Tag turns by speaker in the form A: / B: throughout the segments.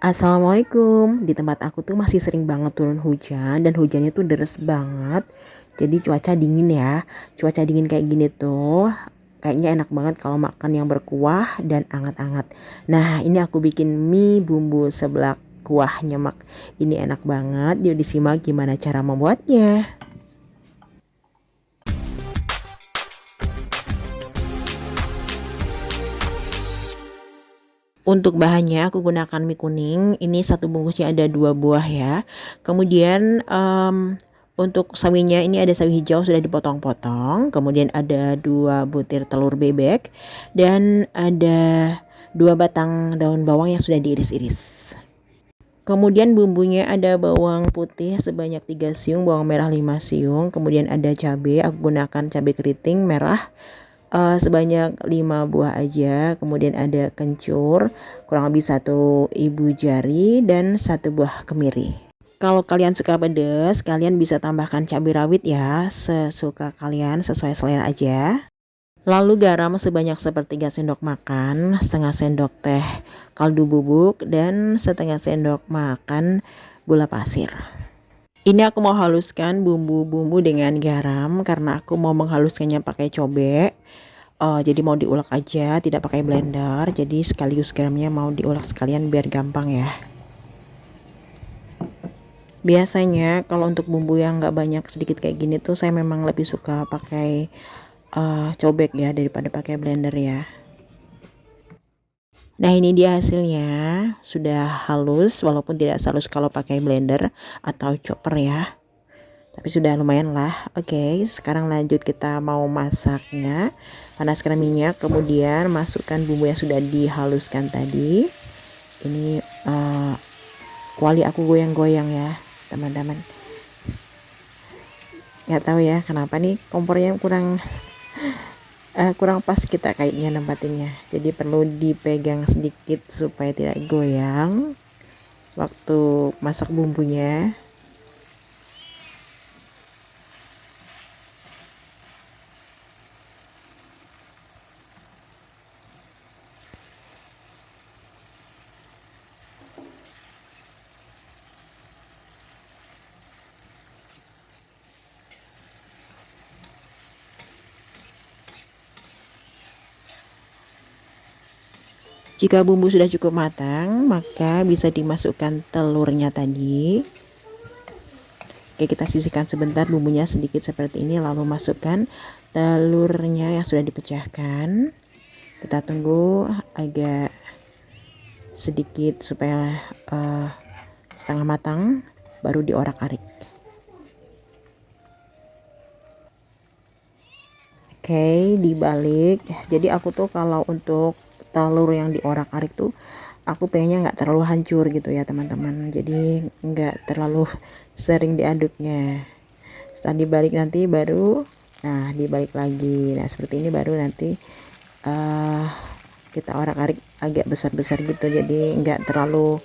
A: Assalamualaikum. Di tempat aku tuh masih sering banget turun hujan dan hujannya tuh deres banget. Jadi cuaca dingin ya. Cuaca dingin kayak gini tuh kayaknya enak banget kalau makan yang berkuah dan anget-anget. Nah, ini aku bikin mie bumbu seblak kuah nyemek. Ini enak banget. Yuk disimak gimana cara membuatnya. Untuk bahannya aku gunakan mie kuning. Ini satu bungkusnya ada 2 buah ya. Kemudian untuk sawinya ini ada sawi hijau sudah dipotong-potong. Kemudian ada 2 butir telur bebek dan ada 2 batang daun bawang yang sudah diiris-iris. Kemudian bumbunya ada bawang putih sebanyak 3 siung, bawang merah 5 siung, kemudian ada cabai, aku gunakan cabai keriting merah sebanyak 5 buah aja. Kemudian ada kencur kurang lebih 1 ibu jari dan 1 buah kemiri. Kalau kalian suka pedas, kalian bisa tambahkan cabai rawit ya, sesuka kalian, sesuai selera aja. Lalu garam sebanyak 1/3 sendok makan, setengah sendok teh kaldu bubuk, dan setengah sendok makan gula pasir. Ini aku mau haluskan bumbu-bumbu dengan garam karena aku mau menghaluskannya pakai cobek. Jadi mau diulek aja, tidak pakai blender. Jadi sekaligus garamnya mau diulek sekalian biar gampang ya. Biasanya kalau untuk bumbu yang nggak banyak sedikit kayak gini tuh saya memang lebih suka pakai cobek ya daripada pakai blender ya. Nah ini dia hasilnya, sudah halus walaupun tidak halus kalau pakai blender atau chopper ya. Tapi sudah lumayan lah. Oke, sekarang lanjut kita mau masaknya. Panaskan minyak, kemudian masukkan bumbu yang sudah dihaluskan tadi. Ini kuali aku goyang-goyang ya teman-teman. Nggak tahu ya kenapa nih kompornya kurang pas kita kayaknya nempatinnya. Jadi perlu dipegang sedikit supaya tidak goyang waktu masak bumbunya. Jika bumbu sudah cukup matang, maka bisa dimasukkan telurnya tadi. Oke, kita sisihkan sebentar bumbunya sedikit seperti ini, lalu masukkan telurnya yang sudah dipecahkan. Kita tunggu agak sedikit supaya setengah matang, baru diorak-arik. Oke, dibalik. Jadi aku tuh kalau untuk telur yang diorak-arik tuh aku pengennya nggak terlalu hancur gitu ya teman-teman, jadi nggak terlalu sering diaduknya. Setelah dibalik nanti baru dibalik lagi, nah seperti ini baru nanti kita orak-arik agak besar-besar gitu, jadi nggak terlalu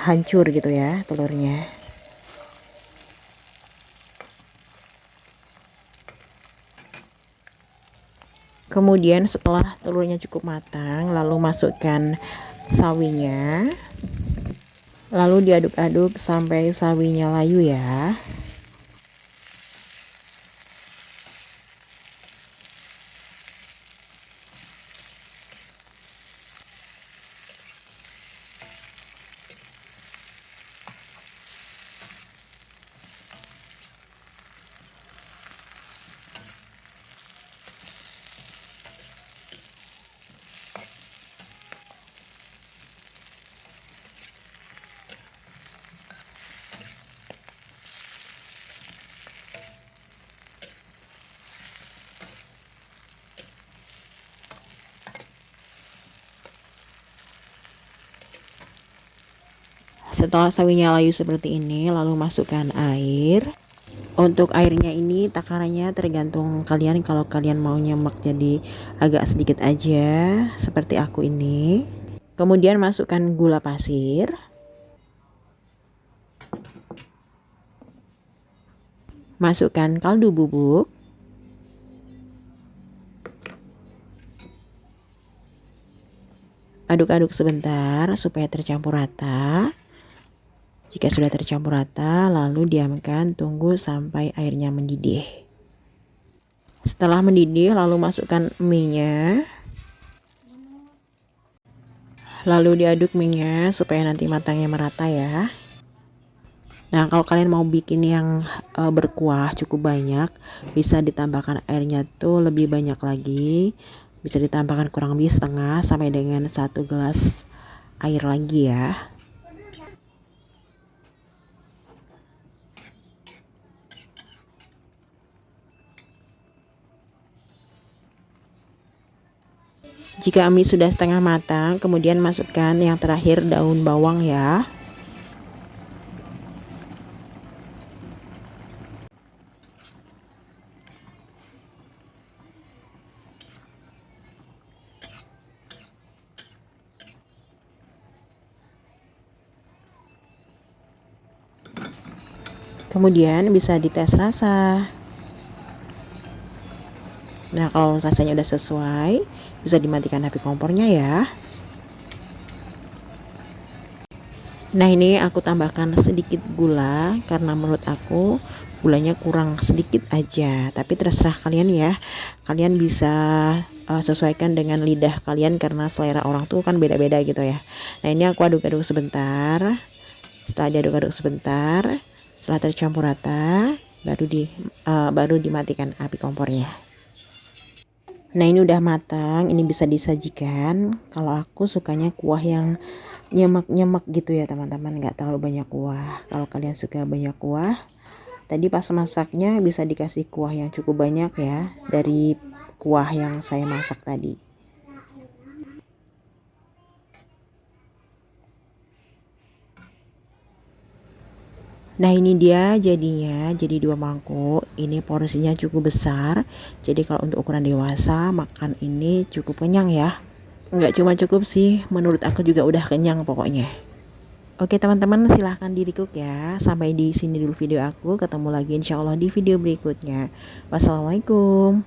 A: hancur gitu ya telurnya. Kemudian setelah telurnya cukup matang, lalu masukkan sawinya. Lalu diaduk-aduk sampai sawinya layu ya. Setelah sawinya layu seperti ini, lalu masukkan air. Untuk airnya ini takarannya tergantung kalian, kalau kalian mau nyemek jadi agak sedikit aja seperti aku ini. Kemudian masukkan gula pasir. Masukkan kaldu bubuk. Aduk-aduk sebentar supaya tercampur rata. Jika sudah tercampur rata, lalu diamkan, tunggu sampai airnya mendidih. Setelah mendidih, lalu masukkan mie-nya. Lalu diaduk mie-nya supaya nanti matangnya merata ya. Nah, kalau kalian mau bikin yang berkuah cukup banyak, bisa ditambahkan airnya tuh lebih banyak lagi. Bisa ditambahkan kurang lebih setengah sampai dengan 1 gelas air lagi ya. Jika mie sudah setengah matang, kemudian masukkan yang terakhir daun bawang ya. Kemudian bisa dites rasa. Nah, kalau rasanya udah sesuai, bisa dimatikan api kompornya ya. Nah, ini aku tambahkan sedikit gula karena menurut aku gulanya kurang sedikit aja. Tapi terserah kalian ya. Kalian bisa sesuaikan dengan lidah kalian karena selera orang tuh kan beda-beda gitu ya. Nah, ini aku aduk-aduk sebentar. Setelah diaduk-aduk sebentar, setelah tercampur rata, baru dimatikan api kompornya. Nah, ini udah matang, ini bisa disajikan. Kalau aku sukanya kuah yang nyemek-nyemek gitu ya teman-teman, nggak terlalu banyak kuah. Kalau kalian suka banyak kuah, tadi pas masaknya bisa dikasih kuah yang cukup banyak ya, dari kuah yang saya masak tadi. Nah, ini dia jadinya, jadi 2 mangkuk. Ini porsinya cukup besar. Jadi kalau untuk ukuran dewasa makan ini cukup kenyang ya. Nggak cuma cukup sih, menurut aku juga udah kenyang pokoknya. Oke teman-teman, silahkan di recook ya. Sampai di sini dulu video aku. Ketemu lagi insya Allah di video berikutnya. Wassalamualaikum.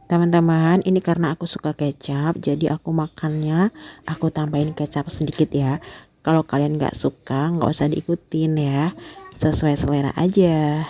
A: Teman-teman, ini karena aku suka kecap, jadi aku makannya aku tambahin kecap sedikit ya. Kalau kalian nggak suka, nggak usah diikutin ya. Sesuai selera aja.